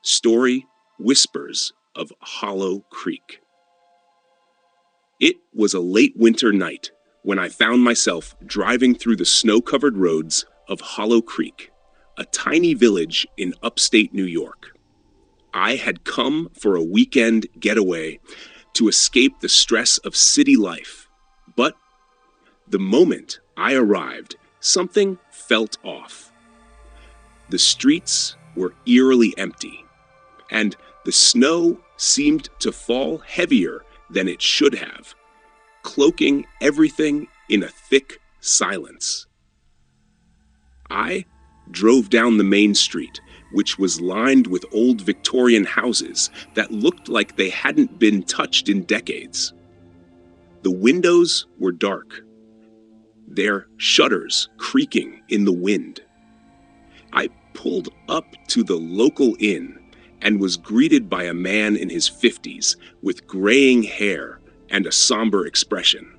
Story Whispers of Hollow Creek. It was a late winter night when I found myself driving through the snow-covered roads of Hollow Creek, a tiny village in upstate New York. I had come for a weekend getaway to escape the stress of city life, but the moment I arrived, something felt off. The streets were eerily empty, and the snow seemed to fall heavier than it should have, cloaking everything in a thick silence. I drove down the main street, which was lined with old Victorian houses that looked like they hadn't been touched in decades. The windows were dark, their shutters creaking in the wind. I pulled up to the local inn and was greeted by a man in his 50s with graying hair and a somber expression.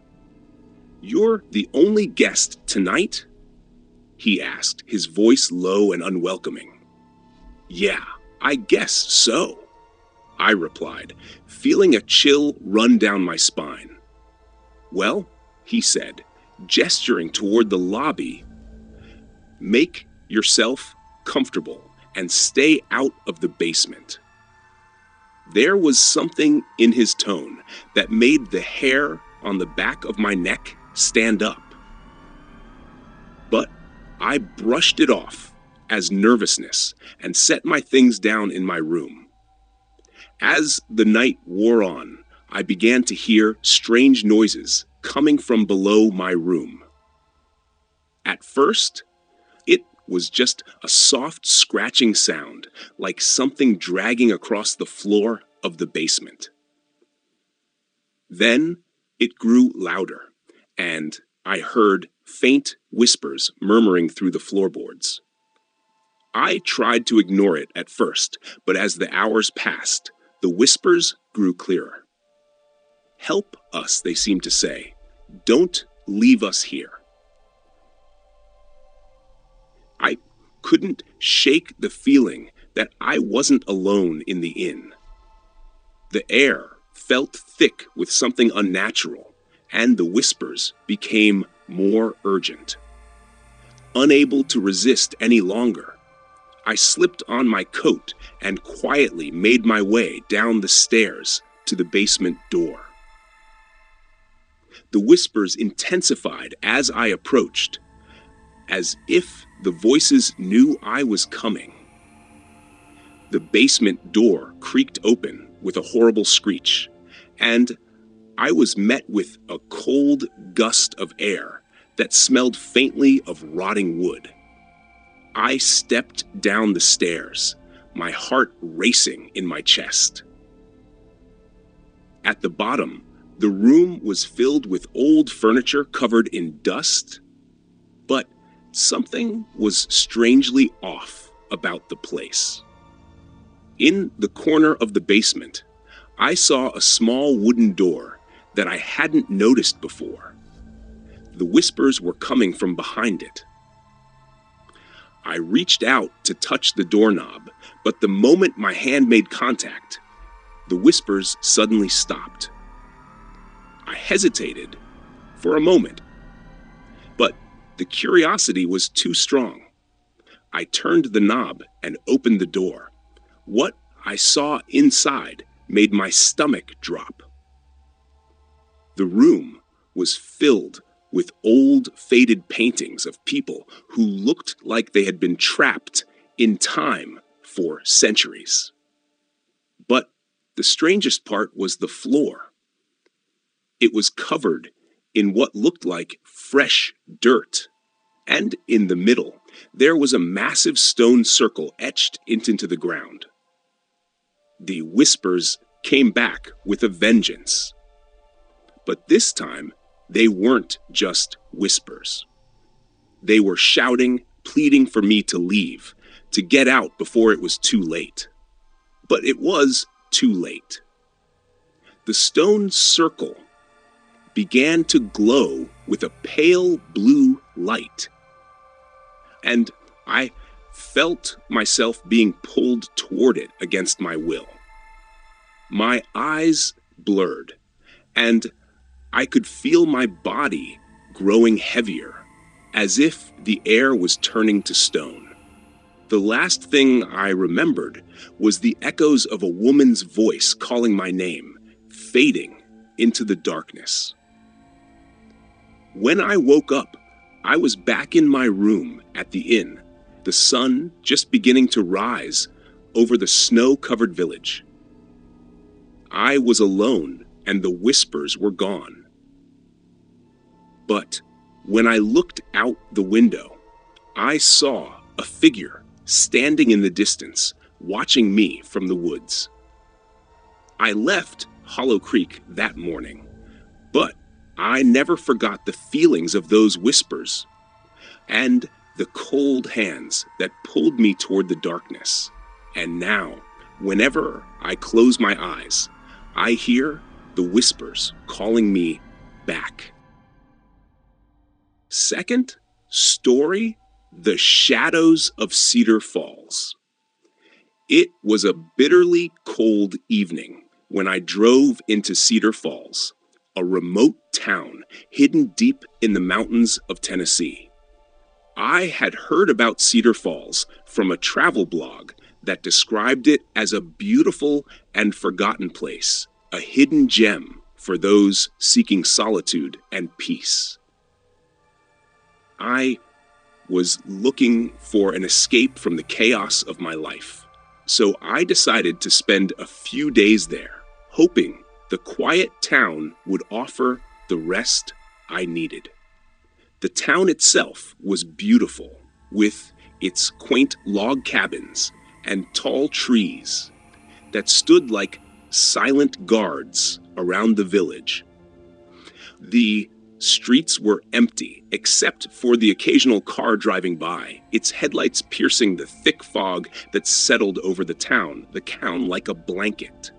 "You're the only guest tonight?" he asked, his voice low and unwelcoming. "Yeah, I guess so," I replied, feeling a chill run down my spine. "Well," he said, gesturing toward the lobby, "make yourself comfortable and stay out of the basement." There was something in his tone that made the hair on the back of my neck stand up. But I brushed it off as nervousness and set my things down in my room. As the night wore on, I began to hear strange noises coming from below my room. At first, it was just a soft scratching sound, like something dragging across the floor of the basement. Then it grew louder, and I heard faint whispers murmuring through the floorboards. I tried to ignore it at first, but as the hours passed, the whispers grew clearer. "Help us," they seemed to say. "Don't leave us here." I couldn't shake the feeling that I wasn't alone in the inn. The air felt thick with something unnatural, and the whispers became more urgent. Unable to resist any longer, I slipped on my coat and quietly made my way down the stairs to the basement door. The whispers intensified as I approached, as if the voices knew I was coming. The basement door creaked open with a horrible screech, and I was met with a cold gust of air that smelled faintly of rotting wood. I stepped down the stairs, my heart racing in my chest. At the bottom, the room was filled with old furniture covered in dust, but something was strangely off about the place. In the corner of the basement, I saw a small wooden door that I hadn't noticed before. The whispers were coming from behind it. I reached out to touch the doorknob, but the moment my hand made contact, the whispers suddenly stopped. I hesitated for a moment, but the curiosity was too strong. I turned the knob and opened the door. What I saw inside made my stomach drop. The room was filled with old, faded paintings of people who looked like they had been trapped in time for centuries. But the strangest part was the floor. It was covered in what looked like fresh dirt, and in the middle, there was a massive stone circle etched into the ground. The whispers came back with a vengeance. But this time, they weren't just whispers. They were shouting, pleading for me to leave, to get out before it was too late. But it was too late. The stone circle began to glow with a pale blue light, and I felt myself being pulled toward it against my will. My eyes blurred, and I could feel my body growing heavier, as if the air was turning to stone. The last thing I remembered was the echoes of a woman's voice calling my name, fading into the darkness. When I woke up, I was back in my room at the inn, the sun just beginning to rise over the snow-covered village. I was alone, and the whispers were gone. But when I looked out the window, I saw a figure standing in the distance, watching me from the woods. I left Hollow Creek that morning, but I never forgot the feelings of those whispers and the cold hands that pulled me toward the darkness. And now, whenever I close my eyes, I hear the whispers calling me back. Second story, The Shadows of Cedar Falls. It was a bitterly cold evening when I drove into Cedar Falls, a remote town hidden deep in the mountains of Tennessee. I had heard about Cedar Falls from a travel blog that described it as a beautiful and forgotten place, a hidden gem for those seeking solitude and peace. I was looking for an escape from the chaos of my life, so I decided to spend a few days there, hoping the quiet town would offer the rest I needed. The town itself was beautiful, with its quaint log cabins and tall trees that stood like silent guards around the village. The streets were empty, except for the occasional car driving by, its headlights piercing the thick fog that settled over the town like a blanket.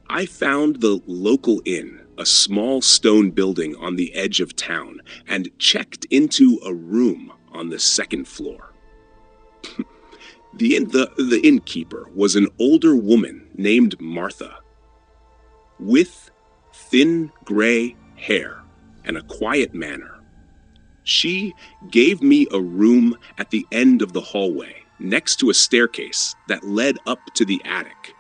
I found the local inn, a small stone building on the edge of town, and checked into a room on the second floor. The innkeeper was an older woman named Martha, with thin gray hair and a quiet manner. She gave me a room at the end of the hallway, next to a staircase that led up to the attic.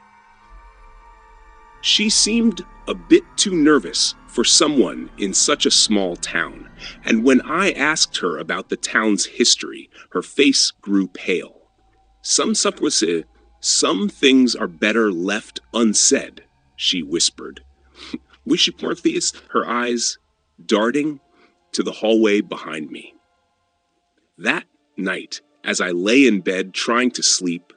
She seemed a bit too nervous for someone in such a small town, and when I asked her about the town's history, her face grew pale. Some things are better left unsaid, she whispered. Wish Morpheus, her eyes darting to the hallway behind me. That night, as I lay in bed trying to sleep,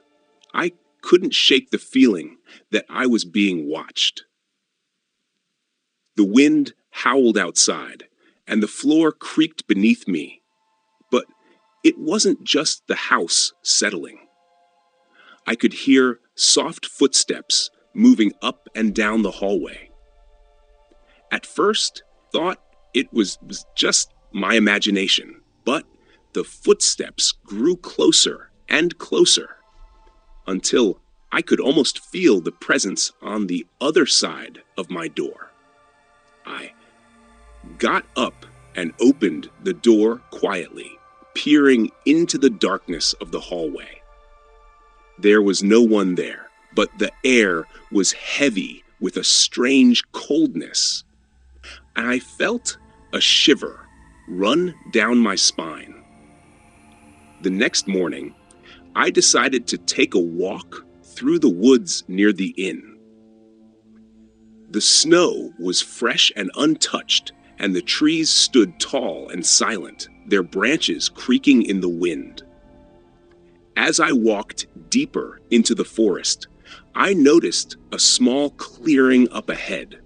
I couldn't shake the feeling that I was being watched. The wind howled outside, and the floor creaked beneath me. But it wasn't just the house settling. I could hear soft footsteps moving up and down the hallway. At first, thought it was just my imagination, but the footsteps grew closer and closer until I could almost feel the presence on the other side of my door. I got up and opened the door quietly, peering into the darkness of the hallway. There was no one there, but the air was heavy with a strange coldness. I felt a shiver run down my spine. The next morning, I decided to take a walk through the woods near the inn. The snow was fresh and untouched, and the trees stood tall and silent, their branches creaking in the wind. As I walked deeper into the forest, I noticed a small clearing up ahead.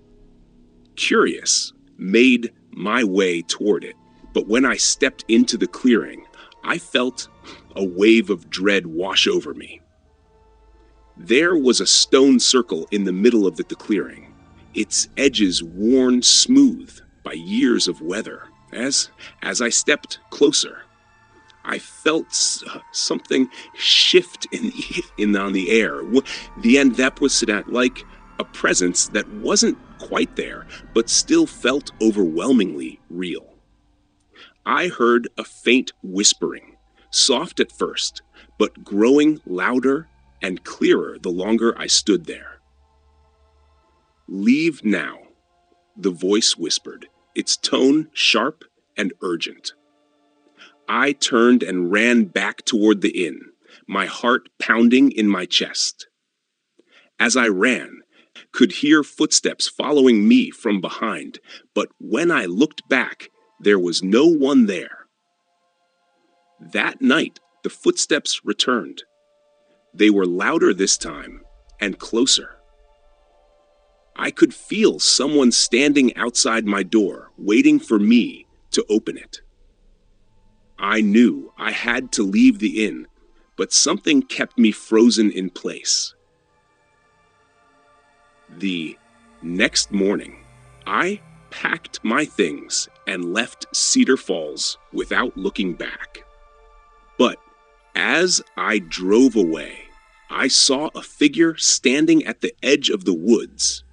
Curious, made my way toward it, but when I stepped into the clearing, I felt a wave of dread wash over me. There was a stone circle in the middle of the clearing, its edges worn smooth by years of weather. As I stepped closer, I felt something shift on the air. The end that was like a presence that wasn't quite there, but still felt overwhelmingly real. I heard a faint whispering, soft at first, but growing louder and clearer the longer I stood there. "Leave now," the voice whispered, its tone sharp and urgent. I turned and ran back toward the inn, my heart pounding in my chest. As I ran, could hear footsteps following me from behind, but when I looked back, there was no one there. That night, the footsteps returned. They were louder this time and closer. I could feel someone standing outside my door, waiting for me to open it. I knew I had to leave the inn, but something kept me frozen in place. The next morning, I packed my things and left Cedar Falls without looking back. But as I drove away, I saw a figure standing at the edge of the woods,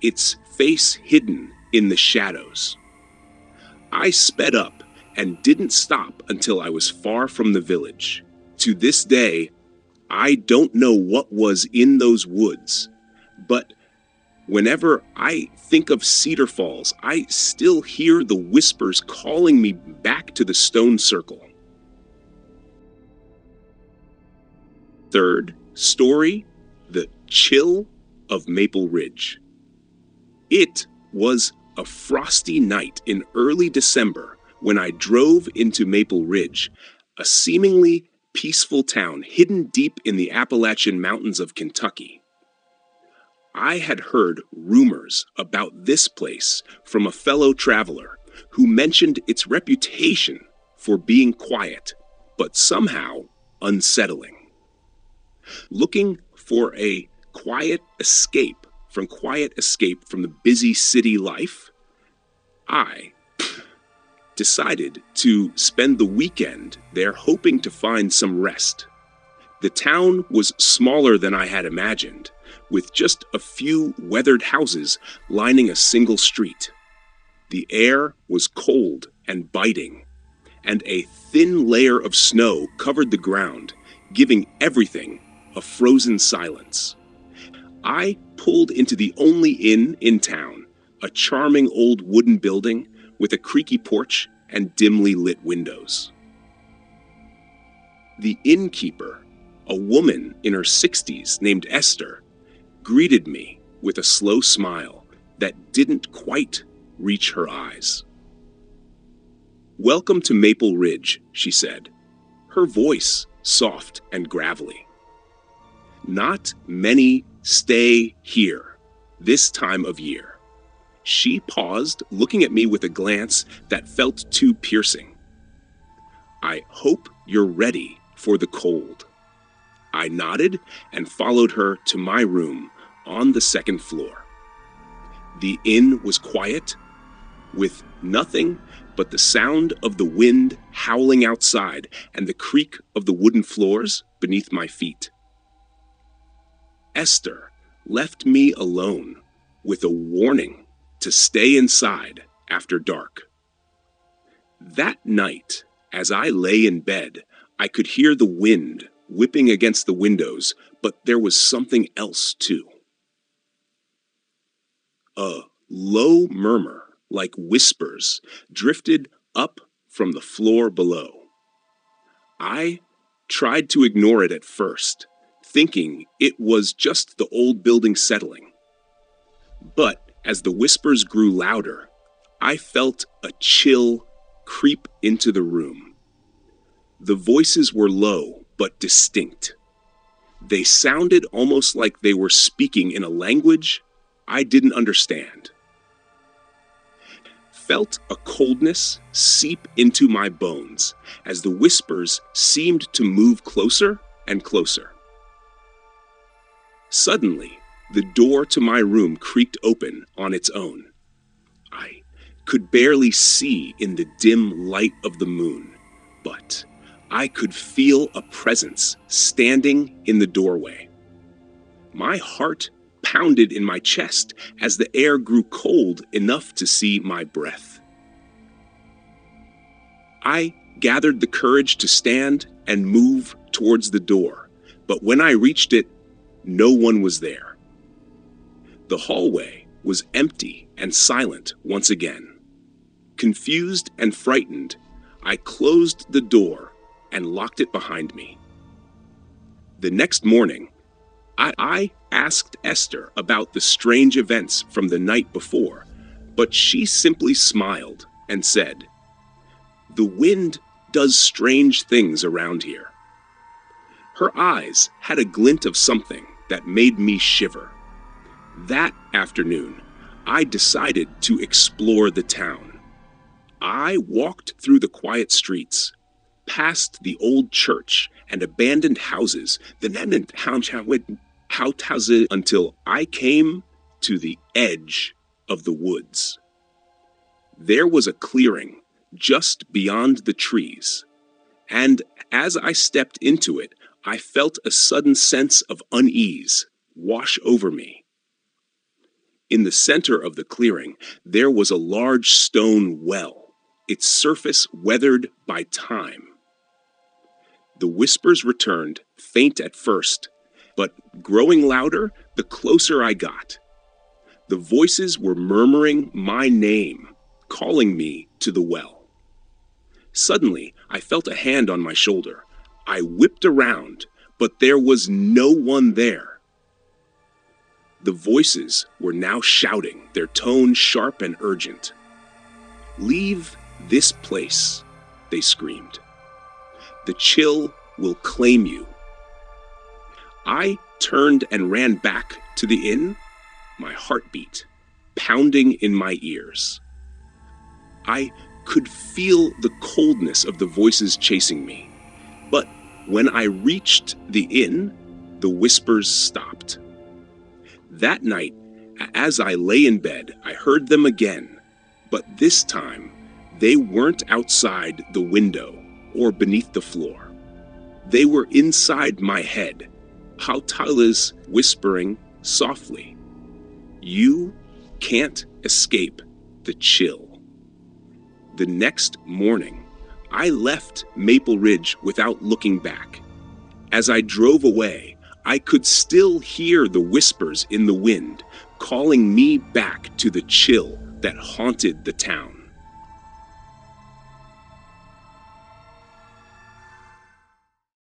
its face hidden in the shadows. I sped up and didn't stop until I was far from the village. To this day, I don't know what was in those woods, but whenever I think of Cedar Falls, I still hear the whispers calling me back to the stone circle. Third story, The Chill of Maple Ridge. It was a frosty night in early December when I drove into Maple Ridge, a seemingly peaceful town hidden deep in the Appalachian Mountains of Kentucky. I had heard rumors about this place from a fellow traveler who mentioned its reputation for being quiet, but somehow unsettling. Looking for a quiet escape from the busy city life, I decided to spend the weekend there, hoping to find some rest. The town was smaller than I had imagined, with just a few weathered houses lining a single street. The air was cold and biting, and a thin layer of snow covered the ground, giving everything a frozen silence. I pulled into the only inn in town, a charming old wooden building with a creaky porch and dimly lit windows. The innkeeper, a woman in her 60s named Esther, greeted me with a slow smile that didn't quite reach her eyes. "Welcome to Maple Ridge," she said, her voice soft and gravelly. "Not many stay here this time of year." She paused, looking at me with a glance that felt too piercing. "I hope you're ready for the cold." I nodded and followed her to my room on the second floor. The inn was quiet, with nothing but the sound of the wind howling outside and the creak of the wooden floors beneath my feet. Esther left me alone with a warning to stay inside after dark. That night, as I lay in bed, I could hear the wind whipping against the windows, but there was something else too. A low murmur, like whispers, drifted up from the floor below. I tried to ignore it at first, thinking it was just the old building settling. But as the whispers grew louder, I felt a chill creep into the room. The voices were low but distinct. They sounded almost like they were speaking in a language I didn't understand. Felt a coldness seep into my bones as the whispers seemed to move closer and closer. Suddenly, the door to my room creaked open on its own. I could barely see in the dim light of the moon, but I could feel a presence standing in the doorway. My heart pounded in my chest as the air grew cold enough to see my breath. I gathered the courage to stand and move towards the door, but when I reached it, no one was there. The hallway was empty and silent once again. Confused and frightened, I closed the door and locked it behind me. The next morning, I asked Esther about the strange events from the night before, but she simply smiled and said, "The wind does strange things around here." Her eyes had a glint of something that made me shiver. That afternoon, I decided to explore the town. I walked through the quiet streets, past the old church and abandoned houses, until I came to the edge of the woods. There was a clearing just beyond the trees, and as I stepped into it, I felt a sudden sense of unease wash over me. In the center of the clearing, there was a large stone well, its surface weathered by time. The whispers returned, faint at first, but growing louder the closer I got. The voices were murmuring my name, calling me to the well. Suddenly, I felt a hand on my shoulder. I whipped around, but there was no one there. The voices were now shouting, their tone sharp and urgent. "Leave this place," they screamed. "The chill will claim you." I turned and ran back to the inn, my heartbeat pounding in my ears. I could feel the coldness of the voices chasing me, but when I reached the inn, the whispers stopped. That night, as I lay in bed, I heard them again, but this time, they weren't outside the window or beneath the floor. They were inside my head, Hautala's whispering softly, "You can't escape the chill." The next morning, I left Maple Ridge without looking back. As I drove away, I could still hear the whispers in the wind, calling me back to the chill that haunted the town.